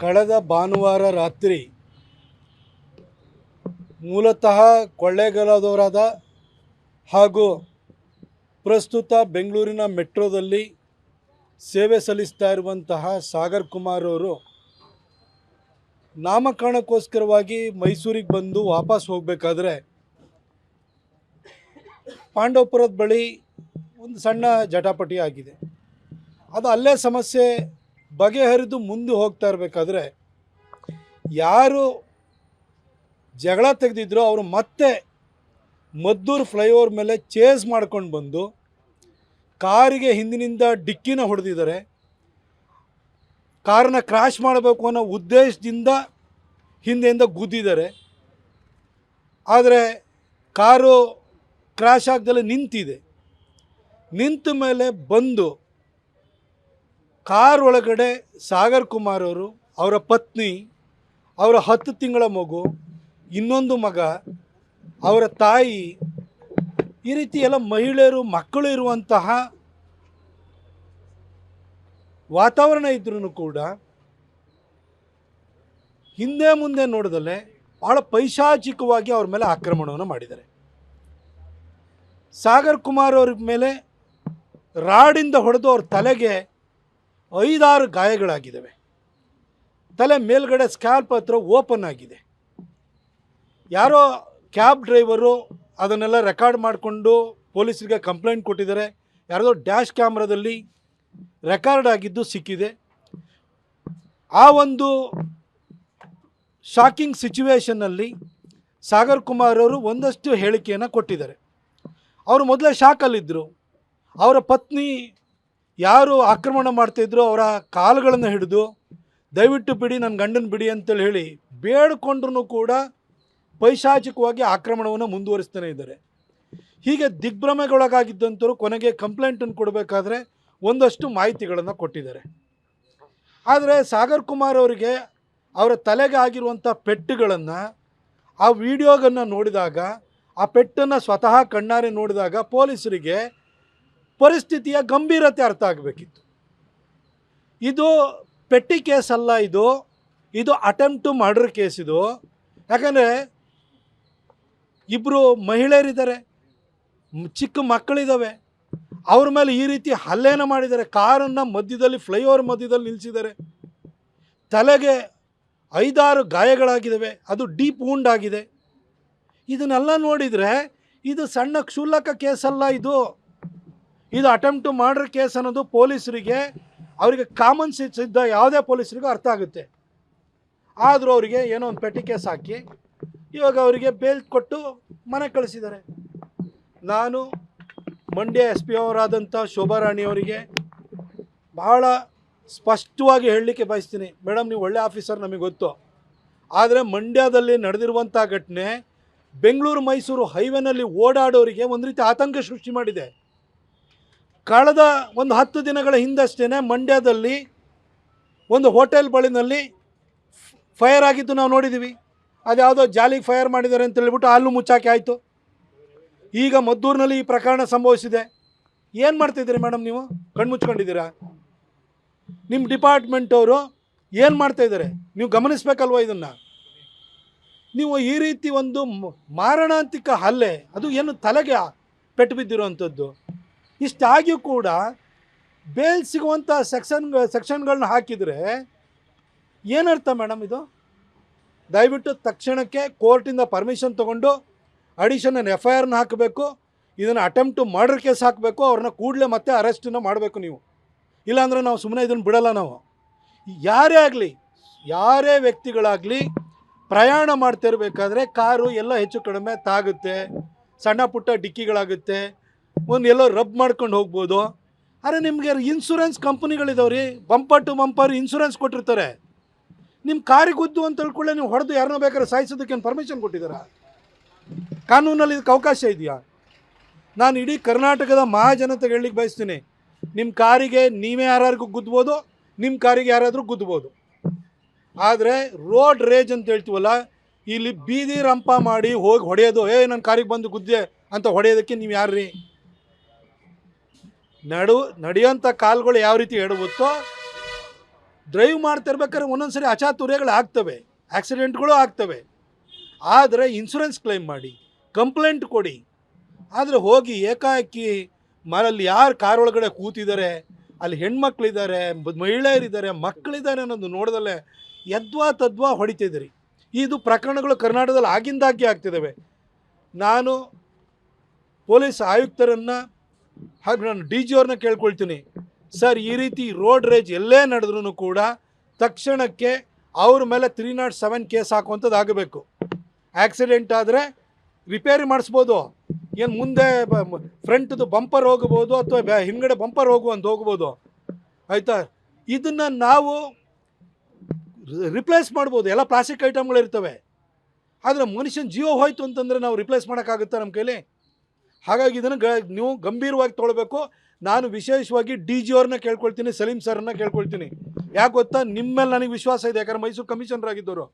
ಕಳೆದ ಭಾನುವಾರ ರಾತ್ರಿ ಮೂಲತಃ ಕೊಳ್ಳೇಗಾಲದವರಾದ ಹಾಗೂ ಪ್ರಸ್ತುತ ಬೆಂಗಳೂರಿನ ಮೆಟ್ರೋದಲ್ಲಿ ಸೇವೆ ಸಲ್ಲಿಸ್ತಾ ಇರುವಂತಹ ಸಾಗರ್ ಕುಮಾರ್ ಅವರು ನಾಮಕರಣಕ್ಕೋಸ್ಕರವಾಗಿ ಮೈಸೂರಿಗೆ ಬಂದು ವಾಪಸ್ ಹೋಗಬೇಕಾದ್ರೆ ಪಾಂಡವಪುರದ ಬಳಿ ಒಂದು ಸಣ್ಣ ಜಟಾಪಟಿ ಆಗಿದೆ. ಅದು ಅಲ್ಲೇ ಸಮಸ್ಯೆ ಬಗೆಹರಿದು ಮುಂದೆ ಹೋಗ್ತಾ ಇರಬೇಕಾದ್ರೆ ಯಾರು ಜಗಳ ತೆಗೆದಿದ್ರು ಅವರು ಮತ್ತೆ ಮದ್ದೂರು ಫ್ಲೈಓವರ್ ಮೇಲೆ ಚೇಸ್ ಮಾಡ್ಕೊಂಡು ಬಂದು ಕಾರಿಗೆ ಹಿಂದಿನಿಂದ ಡಿಕ್ಕಿನ ಹೊಡೆದಿದ್ದಾರೆ. ಕಾರನ್ನ ಕ್ರಾಶ್ ಮಾಡಬೇಕು ಅನ್ನೋ ಉದ್ದೇಶದಿಂದ ಹಿಂದೆಯಿಂದ ಗುದ್ದಿದ್ದಾರೆ. ಆದರೆ ಕಾರು ಕ್ರಾಶ್ ಆಗದಲ್ಲೇ ನಿಂತಿದೆ. ನಿಂತ ಮೇಲೆ ಬಂದು ಕಾರ್ ಒಳಗಡೆ ಸಾಗರ್ ಕುಮಾರ್ ಅವರು, ಅವರ ಪತ್ನಿ, ಅವರ 10 ತಿಂಗಳ ಮಗು, ಇನ್ನೊಂದು ಮಗ, ಅವರ ತಾಯಿ, ಈ ರೀತಿ ಎಲ್ಲ ಮಹಿಳೆಯರು, ಮಕ್ಕಳು ಇರುವಂತಹ ವಾತಾವರಣ ಇದ್ರೂ ಕೂಡ ಹಿಂದೆ ಮುಂದೆ ನೋಡಿದಲ್ಲೇ ಭಾಳ ಪೈಶಾಚಿಕವಾಗಿ ಅವ್ರ ಮೇಲೆ ಆಕ್ರಮಣವನ್ನು ಮಾಡಿದ್ದಾರೆ. ಸಾಗರ್ ಕುಮಾರ್ ಅವ್ರ ಮೇಲೆ ರಾಡಿಂದ ಹೊಡೆದು ಅವ್ರ ತಲೆಗೆ 5-6 ಗಾಯಗಳಾಗಿದ್ದಾವೆ. ತಲೆ ಮೇಲ್ಗಡೆ ಸ್ಕ್ಯಾಲ್ಪ್ ಹತ್ರ ಓಪನ್ ಆಗಿದೆ. ಯಾರೋ ಕ್ಯಾಬ್ ಡ್ರೈವರು ಅದನ್ನೆಲ್ಲ ರೆಕಾರ್ಡ್ ಮಾಡಿಕೊಂಡು ಪೊಲೀಸರಿಗೆ ಕಂಪ್ಲೇಂಟ್ ಕೊಟ್ಟಿದ್ದಾರೆ. ಯಾರದೋ ಡ್ಯಾಶ್ ಕ್ಯಾಮ್ರಾದಲ್ಲಿ ರೆಕಾರ್ಡ್ ಆಗಿದ್ದು ಸಿಕ್ಕಿದೆ. ಆ ಒಂದು ಶಾಕಿಂಗ್ ಸಿಚುವೇಷನ್ನಲ್ಲಿ ಸಾಗರ್ ಕುಮಾರ್ ಅವರು ಒಂದಷ್ಟು ಹೇಳಿಕೆಯನ್ನು ಕೊಟ್ಟಿದ್ದಾರೆ. ಅವರು ಮೊದಲೇ ಶಾಕಲ್ಲಿದ್ದರು. ಅವರ ಪತ್ನಿ ಯಾರು ಆಕ್ರಮಣ ಮಾಡ್ತಾಯಿದ್ರು ಅವರ ಕಾಲುಗಳನ್ನು ಹಿಡಿದು ದಯವಿಟ್ಟು ಬಿಡಿ, ನನ್ನ ಗಂಡನ ಬಿಡಿ ಅಂತೇಳಿ ಹೇಳಿ ಬೇಡಿಕೊಂಡ್ರೂ ಕೂಡ ಪೈಶಾಚಿಕವಾಗಿ ಆಕ್ರಮಣವನ್ನು ಮುಂದುವರಿಸ್ತಾನೆ ಇದ್ದಾರೆ. ಹೀಗೆ ದಿಗ್ಭ್ರಮೆಗೊಳಗಾಗಿದ್ದಂಥವ್ರು ಕೊನೆಗೆ ಕಂಪ್ಲೇಂಟನ್ನು ಕೊಡಬೇಕಾದ್ರೆ ಒಂದಷ್ಟು ಮಾಹಿತಿಗಳನ್ನು ಕೊಟ್ಟಿದ್ದಾರೆ. ಆದರೆ ಸಾಗರ್ ಕುಮಾರ್ ಅವರಿಗೆ ಅವರ ತಲೆಗೆ ಆಗಿರುವಂಥ ಪೆಟ್ಟುಗಳನ್ನು ಆ ವಿಡಿಯೋಗನ್ನು ನೋಡಿದಾಗ, ಆ ಪೆಟ್ಟನ್ನು ಸ್ವತಃ ಕಣ್ಣಾರೆ ನೋಡಿದಾಗ ಪೊಲೀಸರಿಗೆ ಪರಿಸ್ಥಿತಿಯ ಗಂಭೀರತೆ ಅರ್ಥ ಆಗಬೇಕಿತ್ತು. ಇದು ಪೆಟ್ಟಿ ಕೇಸ್ ಅಲ್ಲ, ಇದು ಅಟೆಂಪ್ಟ್ ಟು ಮರ್ಡರ್ ಕೇಸ್. ಇದು ಯಾಕಂದರೆ ಇಬ್ಬರು ಮಹಿಳೆಯರಿದ್ದಾರೆ, ಚಿಕ್ಕ ಮಕ್ಕಳಿದ್ದಾವೆ, ಅವ್ರ ಮೇಲೆ ಈ ರೀತಿ ಹಲ್ಲೆನ ಮಾಡಿದ್ದಾರೆ. ಕಾರನ್ನು ಮಧ್ಯದಲ್ಲಿ, ಫ್ಲೈಓವರ್ ಮಧ್ಯದಲ್ಲಿ ನಿಲ್ಲಿಸಿದ್ದಾರೆ. ತಲೆಗೆ 5-6 ಗಾಯಗಳಾಗಿದ್ದಾವೆ, ಅದು ಡೀಪ್ ವೂಂಡ್ ಆಗಿದೆ. ಇದನ್ನೆಲ್ಲ ನೋಡಿದರೆ ಇದು ಸಣ್ಣ ಕ್ಷುಲ್ಲಕ ಕೇಸಲ್ಲ, ಇದು ಅಟೆಂಪ್ಟ್ ಟು ಮರ್ಡರ್ ಕೇಸ್ ಅನ್ನೋದು ಪೊಲೀಸರಿಗೆ, ಅವರಿಗೆ ಕಾಮನ್ ಸೆನ್ಸ್ ಇದ್ದ ಯಾವುದೇ ಪೊಲೀಸರಿಗೂ ಅರ್ಥ ಆಗುತ್ತೆ. ಆದರೂ ಅವರಿಗೆ ಏನೋ ಒಂದು ಪೆಟ್ಟಿ ಕೇಸ್ ಹಾಕಿ ಇವಾಗ ಅವರಿಗೆ ಬೇಲ್ ಕೊಟ್ಟು ಮನೆ ಕಳಿಸಿದ್ದಾರೆ. ನಾನು ಮಂಡ್ಯ SP ಅವರಾದಂಥ ಶೋಭಾರಾಣಿ ಅವರಿಗೆ ಬಹಳ ಸ್ಪಷ್ಟವಾಗಿ ಹೇಳಲಿಕ್ಕೆ ಬಯಸ್ತೀನಿ, ಮೇಡಮ್ ನೀವು ಒಳ್ಳೆ ಆಫೀಸರ್, ನಮಗೆ ಗೊತ್ತು. ಆದರೆ ಮಂಡ್ಯದಲ್ಲಿ ನಡೆದಿರುವಂಥ ಘಟನೆ ಬೆಂಗಳೂರು ಮೈಸೂರು ಹೈವೇನಲ್ಲಿ ಓಡಾಡೋರಿಗೆ ಒಂದು ರೀತಿ ಆತಂಕ ಸೃಷ್ಟಿ ಮಾಡಿದೆ. ಕಳೆದ ಒಂದು 10 ದಿನಗಳ ಹಿಂದಷ್ಟೇ ಮಂಡ್ಯದಲ್ಲಿ ಒಂದು ಹೋಟೆಲ್ ಬಳಿನಲ್ಲಿ ಫೈರ್ ಆಗಿದ್ದು ನಾವು ನೋಡಿದ್ದೀವಿ. ಅದ್ಯಾವುದೋ ಜಾಲಿಗೆ ಫೈರ್ ಮಾಡಿದ್ದಾರೆ ಅಂತ ಹೇಳ್ಬಿಟ್ಟು ಅಲ್ಲೂ ಮುಚ್ಚಾಕಿ ಆಯಿತು. ಈಗ ಮದ್ದೂರಿನಲ್ಲಿ ಈ ಪ್ರಕರಣ ಸಂಭವಿಸಿದೆ. ಏನು ಮಾಡ್ತಿದ್ದೀರಿ ಮೇಡಮ್, ನೀವು ಕಣ್ಮುಚ್ಕೊಂಡಿದ್ದೀರಾ? ನಿಮ್ಮ ಡಿಪಾರ್ಟ್ಮೆಂಟವರು ಏನು ಮಾಡ್ತಾಯಿದ್ದಾರೆ ನೀವು ಗಮನಿಸಬೇಕಲ್ವ? ಇದನ್ನು ನೀವು ಈ ರೀತಿ ಒಂದು ಮಾರಣಾಂತಿಕ ಹಲ್ಲೆ, ಅದು ಏನು ತಲೆಗೆ ಪೆಟ್ಟು ಬಿದ್ದಿರುವಂಥದ್ದು, ಇಷ್ಟಾಗಿಯೂ ಕೂಡ ಬೇಲ್ ಸಿಗುವಂಥ ಸೆಕ್ಷನ್ಗಳನ್ನ ಹಾಕಿದರೆ ಏನರ್ಥ ಮೇಡಮ್ ಇದು? ದಯವಿಟ್ಟು ತಕ್ಷಣಕ್ಕೆ ಕೋರ್ಟಿಂದ ಪರ್ಮಿಷನ್ ತೊಗೊಂಡು ಅಡಿಷನಲ್ FIRನ ಹಾಕಬೇಕು. ಇದನ್ನು ಅಟೆಂಪ್ಟ್ ಟು ಮರ್ಡರ್ ಕೇಸ್ ಹಾಕಬೇಕು. ಅವ್ರನ್ನ ಕೂಡಲೇ ಮತ್ತೆ ಅರೆಸ್ಟನ್ನು ಮಾಡಬೇಕು ನೀವು. ಇಲ್ಲಾಂದರೆ ನಾವು ಸುಮ್ಮನೆ ಇದನ್ನು ಬಿಡಲ್ಲ. ನಾವು ಯಾರೇ ಆಗಲಿ, ಯಾರೇ ವ್ಯಕ್ತಿಗಳಾಗಲಿ ಪ್ರಯಾಣ ಮಾಡ್ತಿರ್ಬೇಕಾದ್ರೆ ಕಾರು ಎಲ್ಲ ಹೆಚ್ಚು ಕಡಿಮೆ ತಾಗುತ್ತೆ, ಸಣ್ಣ ಪುಟ್ಟ ಡಿಕ್ಕಿಗಳಾಗುತ್ತೆ, ಒಂದು ಎಲ್ಲೋ ರಬ್ ಮಾಡ್ಕೊಂಡು ಹೋಗ್ಬೋದು. ಆದರೆ ನಿಮಗೆ ಇನ್ಶೂರೆನ್ಸ್ ಕಂಪ್ನಿಗಳಿದಾವ್ರಿ, ಬಂಪರ್ ಟು ಬಂಪರ್ ಇನ್ಶೂರೆನ್ಸ್ ಕೊಟ್ಟಿರ್ತಾರೆ. ನಿಮ್ಮ ಕಾರಿಗೆ ಗುದ್ದು ಅಂತ ಹೇಳ್ಕೊಳ್ಳೆ ನೀವು ಹೊಡೆದು ಯಾರನ್ನೋ ಬೇಕಾದ್ರೆ ಸಾಯಿಸೋದಕ್ಕೆ ಪರ್ಮಿಷನ್ ಕೊಟ್ಟಿದ್ದೀರಾ? ಕಾನೂನಲ್ಲಿ ಇದಕ್ಕೆ ಅವಕಾಶ ಇದೆಯಾ? ನಾನು ಇಡೀ ಕರ್ನಾಟಕದ ಮಹಾಜನತೆಗೆ ಹೇಳಲಿಕ್ಕೆ ಬಯಸ್ತೀನಿ, ನಿಮ್ಮ ಕಾರಿಗೆ ನೀವೇ ಯಾರಿಗೂ ಗುದ್ಬೋದು, ನಿಮ್ಮ ಕಾರಿಗೆ ಯಾರಾದರೂ ಗುದ್ಬೋದು. ಆದರೆ ರೋಡ್ ರೇಜ್ ಅಂತ ಹೇಳ್ತೀವಲ್ಲ, ಇಲ್ಲಿ ಬೀದಿ ರಂಪ ಮಾಡಿ ಹೋಗಿ ಹೊಡೆಯೋದು, ನನ್ನ ಕಾರಿಗೆ ಬಂದು ಗುದ್ದೆ ಅಂತ ಹೊಡೆಯೋದಕ್ಕೆ ನೀವು ಯಾರ್ರೀ? ನಡೆಯೋಂಥ ಕಾಲುಗಳು ಯಾವ ರೀತಿ ಎಡವುತ್ತೋ ಡ್ರೈವ್ ಮಾಡ್ತಿರ್ಬೇಕಾದ್ರೆ ಒಂದೊಂದು ಸರಿ ಅಚಾತುರ್ಯಗಳು ಆಗ್ತವೆ, ಆಕ್ಸಿಡೆಂಟ್ಗಳು ಆಗ್ತವೆ. ಆದರೆ ಇನ್ಶೂರೆನ್ಸ್ ಕ್ಲೈಮ್ ಮಾಡಿ, ಕಂಪ್ಲೇಂಟ್ ಕೊಡಿ. ಆದರೆ ಹೋಗಿ ಏಕಾಏಕಿ ಮರಲ್ಲಿ ಯಾರು ಕಾರ್ ಒಳಗಡೆ ಕೂತಿದ್ದಾರೆ, ಅಲ್ಲಿ ಹೆಣ್ಮಕ್ಳಿದ್ದಾರೆ, ಮಹಿಳೆಯರಿದ್ದಾರೆ, ಮಕ್ಕಳಿದ್ದಾರೆ ಅನ್ನೋದು ನೋಡ್ದಲ್ಲೇ ಯದ್ವಾ ತದ್ವಾ ಹೊಡಿತಿದ್ದೀರಿ. ಇದು ಪ್ರಕರಣಗಳು ಕರ್ನಾಟಕದಲ್ಲಿ ಆಗಿಂದಾಗ್ಗೆ ಆಗ್ತಿದ್ದಾವೆ. ನಾನು ಪೊಲೀಸ್ ಆಯುಕ್ತರನ್ನು ಹಾಗೂ ನಾನು ಡಿ ಜಿ ಅವ್ರನ್ನ ಕೇಳ್ಕೊಳ್ತೀನಿ, ಸರ್ ಈ ರೀತಿ ರೋಡ್ ರೇಜ್ ಎಲ್ಲೇ ನಡೆದ್ರೂ ಕೂಡ ತಕ್ಷಣಕ್ಕೆ ಅವ್ರ ಮೇಲೆ 307 ಕೇಸ್ ಹಾಕುವಂಥದ್ದು ಆಗಬೇಕು. ಆಕ್ಸಿಡೆಂಟ್ ಆದರೆ ರಿಪೇರಿ ಮಾಡಿಸ್ಬೋದು, ಏನು ಮುಂದೆ ಫ್ರಂಟ್ದು ಬಂಪರ್ ಹೋಗ್ಬೋದು ಅಥವಾ ಹಿಂಗಡೆ ಬಂಪರ್ ಹೋಗ್ಬೋದು, ಆಯಿತಾ. ಇದನ್ನು ನಾವು ರಿಪ್ಲೇಸ್ ಮಾಡ್ಬೋದು, ಎಲ್ಲ ಪ್ಲಾಸ್ಟಿಕ್ ಐಟಮ್ಗಳಿರ್ತವೆ. ಆದರೆ ಮನುಷ್ಯನ ಜೀವ ಹೋಯ್ತು ಅಂತಂದರೆ ನಾವು ರಿಪ್ಲೇಸ್ ಮಾಡೋಕ್ಕಾಗುತ್ತಾ ನಮ್ಮ ಕೈಲಿ? ಹಾಗಾಗಿ ಇದನ್ನು ನೀವು ಗಂಭೀರವಾಗಿ ತೊಗೊಳ್ಬೇಕು. ನಾನು ವಿಶೇಷವಾಗಿ ಡಿ ಜಿ ಅವ್ರನ್ನ ಕೇಳ್ಕೊಳ್ತೀನಿ, ಸಲೀಂ ಸರ್ನ ಕೇಳ್ಕೊಳ್ತೀನಿ. ಯಾಕೆ ಗೊತ್ತಾ, ನಿಮ್ಮ ಮೇಲೆ ನನಗೆ ವಿಶ್ವಾಸ ಇದೆ, ಯಾಕಂದ್ರೆ ಮೈಸೂರು ಕಮಿಷನರ್ ಆಗಿದ್ದವರು.